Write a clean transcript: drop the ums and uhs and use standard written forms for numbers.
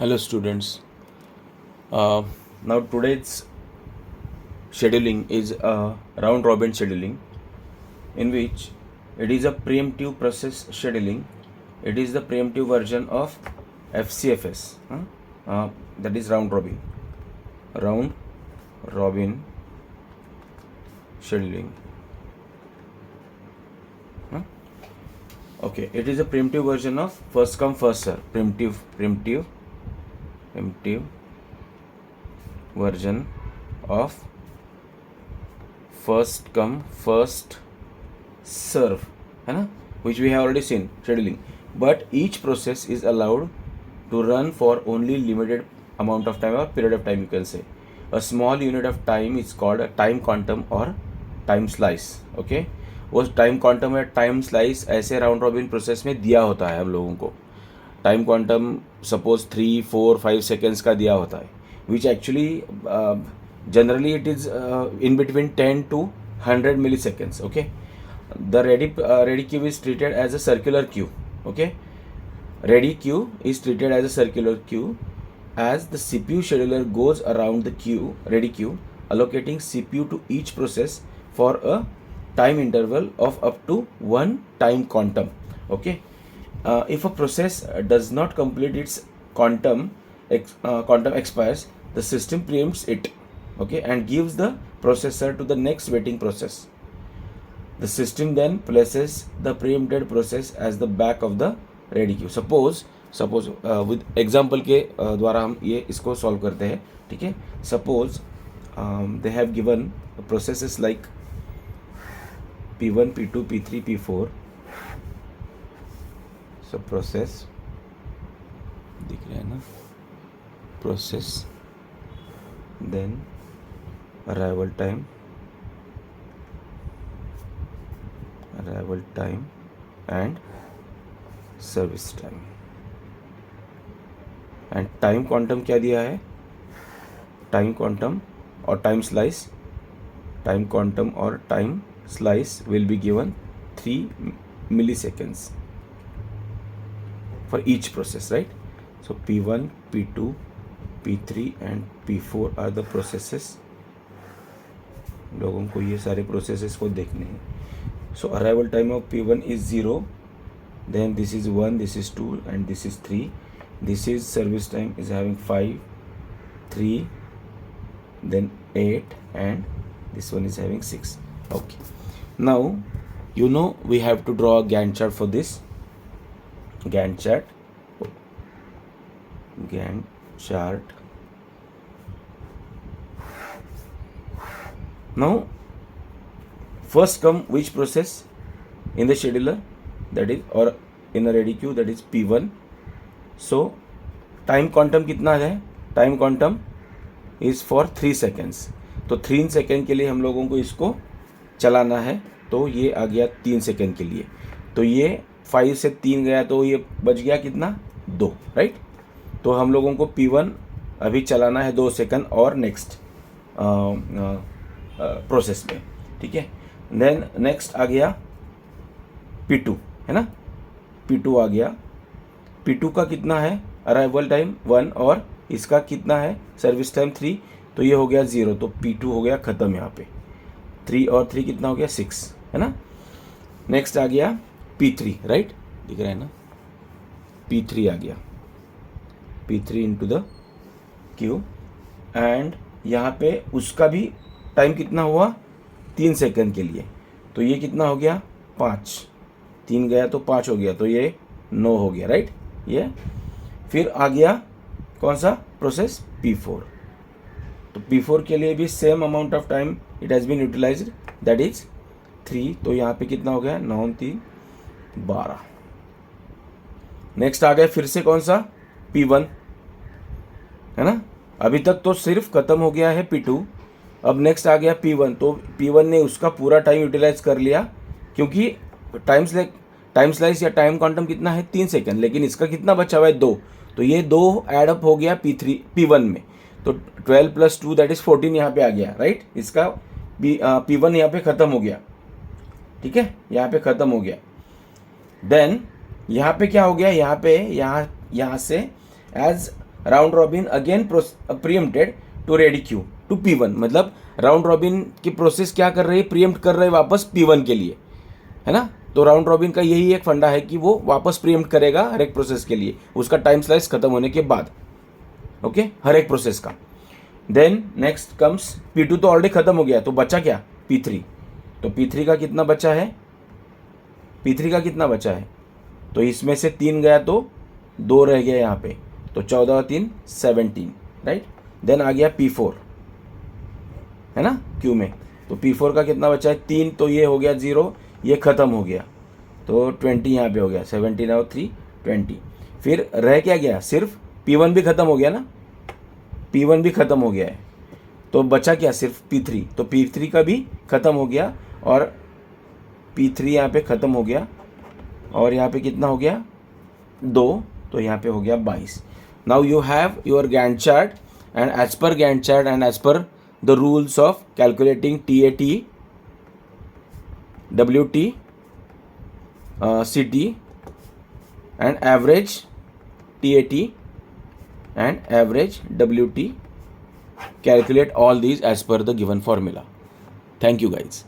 Hello students. Now today's scheduling is a round robin scheduling in which it is a preemptive process scheduling. It is the preemptive version of FCFS. That is round robin. Round robin scheduling. Okay, it is a preemptive version of first come first serve. Preemptive version of first come first serve, है ना, which we have already seen scheduling. But each process is allowed to run for only limited amount of time or period of time, you can say. A small unit of time is called a time quantum or time slice. Okay, वो time quantum या time slice ऐसे round robin process में दिया होता है हम लोगों को. टाइम क्वांटम सपोज 3, 4, 5 सेकेंड्स का दिया होता है, which actually generally it is in between 10 to 100 milliseconds. Okay, the ready queue is treated as a circular queue. Okay, ready queue is treated as a circular queue as the CPU scheduler goes around the queue, ready queue, allocating CPU to each process for a time interval of up to one time quantum. Okay, if a process does not complete its quantum expires, the system preempts it. Okay, and gives the processor to the next waiting process. The system then places the preempted process as the back of the ready queue. Suppose with example के द्वारा हम ये इसको solve करते हैं. ठीक है, suppose they have given processes like P1, P2, P3, P4. So process दिख रहा है ना, process, then arrival time and service time. And time quantum क्या दिया है? Time quantum or time slice. Time quantum or time slice will be given 3 milliseconds for each process, right? So P1, P2, P3 and P4 are the processes. लोगों को ये सारे processes को देखने हैं. So arrival time of P1 is 0, then this is 1, this is 2 and this is 3. This is service time is having 5, 3, then 8 and this one is having 6. Okay, now you know we have to draw a Gantt chart for this. Gantt chart. Now first come which process in the scheduler, that is, or in a ready queue, that is P1. So time quantum कितना है? Time quantum is for 3 seconds. तो 3 second के लिए हम लोगों को इसको चलाना है, तो ये आ गया 3 सेकेंड के लिए. तो ये 5 से 3 गया तो ये बच गया कितना? 2, राइट. तो हम लोगों को P1 अभी चलाना है 2 सेकेंड और नेक्स्ट प्रोसेस में. ठीक है, देन नेक्स्ट आ गया P2, है ना. P2 आ गया. P2 का कितना है? अराइवल टाइम 1 और इसका कितना है? Service time 3. तो ये हो गया 0, तो P2 हो गया ख़त्म. यहाँ पे 3 और 3 कितना हो गया? 6, है ना. नेक्स्ट आ गया P3, राइट, दिख रहा है ना. P3 आ गया. P3 into the Q and यहाँ पे उसका भी टाइम कितना हुआ? 3 सेकेंड के लिए. तो ये कितना हो गया? 5. 3 गया तो 5 हो गया, तो ये 9 हो गया, राइट. ये फिर आ गया कौन सा प्रोसेस? P4. तो P4 के लिए भी same amount of time it has been utilized, that is 3. तो यहाँ पे कितना हो गया? 9, 3, 12. नेक्स्ट आ गया फिर से कौन सा? P1, है ना. अभी तक तो सिर्फ खत्म हो गया है P2. अब नेक्स्ट आ गया P1. तो P1 ने उसका पूरा टाइम यूटिलाइज कर लिया, क्योंकि टाइम स्लाइस या टाइम क्वांटम कितना है? 3 सेकेंड. लेकिन इसका कितना बचा हुआ है? 2. तो ये 2 एडअप हो गया P1 में. तो 12 + 2 दैट इज 14 यहाँ पे आ गया, राइट. इसका P1 यहाँ पे ख़त्म हो गया. ठीक है, यहाँ पे ख़त्म हो गया. देन यहाँ पे क्या हो गया? यहाँ पे यहाँ से as round robin again preempted to ready queue to P1, मतलब राउंड रॉबिन की प्रोसेस क्या कर रही है, प्रीएम्प्ट कर रहे वापस P1 के लिए, है ना। तो राउंड रॉबिन का यही एक फंडा है कि वो वापस प्रीएम्प्ट करेगा हर एक प्रोसेस के लिए उसका टाइम स्लाइस खत्म होने के बाद, ओके, हर एक प्रोसेस का। देन नेक्स्ट कम्स P2, तो ऑलरेडी खत्म हो गया, तो बचा क्या, P3। तो P3 का कितना बचा है, P3 का कितना बचा है, तो इसमें से 3 गया तो 2 रह गया यहाँ पे, तो 14 और 3 17, राइट। देन आ गया P4, है ना, क्यू में। तो P4 का कितना बचा है, 3, तो ये हो गया 0, ये ख़त्म हो गया, तो 20 यहाँ पे हो गया, 17 और 3 20। फिर रह क्या गया, सिर्फ P1 भी ख़त्म हो गया ना, P1 भी ख़त्म हो गया है, तो बचा क्या, सिर्फ P3। तो P3 का भी ख़त्म हो गया, और P3 यहाँ पे ख़त्म हो गया, और यहाँ पे कितना हो गया, 2, तो यहाँ पे हो गया 22। Now you have your Gantt chart, and as per Gantt chart and as per the rules of calculating TAT, WT, CT and average TAT and average WT, calculate all these as per the given formula. Thank you guys.